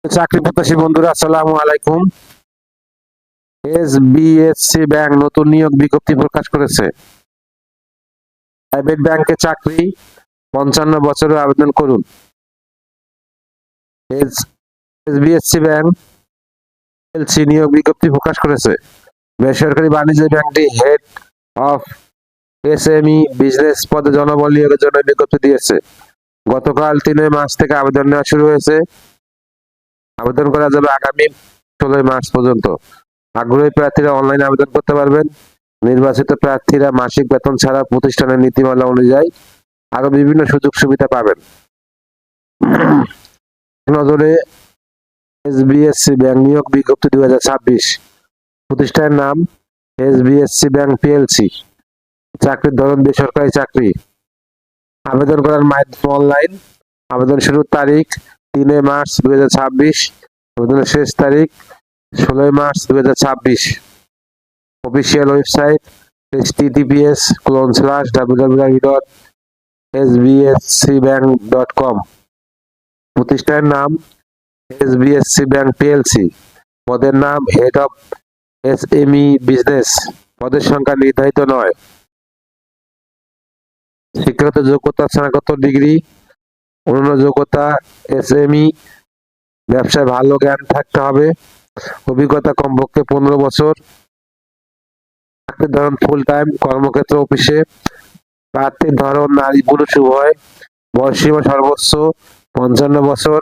চাকরি প্রত্যাশী বন্ধুরা, আসসালামু আলাইকুম। এসবিএসসি ব্যাংক নতুন নিয়োগ বিজ্ঞপ্তি প্রকাশ করেছে। প্রাইভেট ব্যাংকে চাকরি, 55 বছরে আবেদন করুন। এসবিএসসি ব্যাংক এলসি নিয়োগ বিজ্ঞপ্তি প্রকাশ করেছে। বেসরকারি বাণিজ্য ব্যাংকটি হেড অফ এসএমই বিজনেস পদে জনবল নিয়োগের জন্য বিজ্ঞপ্তি দিয়েছে। গতকাল 3 মার্চ থেকে আবেদন নেওয়া শুরু হয়েছে। আবেদন করা যাবে আগামী 16 মার্চ পর্যন্ত। আগ্রহী প্রার্থীরা অনলাইনে আবেদন করতে পারবেন। নির্বাচিত প্রার্থীরা মাসিক বেতন ছাড়া প্রতিষ্ঠানের নীতিমালা অনুযায়ী আরো বিভিন্ন সুযোগ সুবিধা পাবেন। নজরে এসবিএসসি ব্যাংক নিয়োগ বিজ্ঞপ্তি 2026। প্রতিষ্ঠানের নাম এসবিএসসি ব্যাংক পিএলসি। চাকরির ধরন বেসরকারি চাকরি। আবেদন করার মাধ্যম অনলাইন। আবেদন শুরুর তারিখ 3 মার্চ 2026। আবেদনের শেষ তারিখ 16 মার্চ 2026। Official website https://www.sbscbank.com। প্রতিষ্ঠানের নাম এসবিএসসি ব্যাংক পিএলসি। পদের নাম হেড অফ এসএমই বিজনেস। পদের সংখ্যা নির্ধারিত নয়। শিক্ষাগত যোগ্যতা স্নাতকোত্তর ডিগ্রি। অন্যান্য যোগ্যতা এসএমই ব্যবসায় ভালো জ্ঞান থাকতে হবে। অভিজ্ঞতা কমপক্ষে 15 বছর। চাকরির ধরন ফুল টাইম, কর্মক্ষেত্র অফিসে। প্রার্থীর ধরন নারী পুরুষ উভয়। বয়সসীমা সর্বোচ্চ 55 বছর।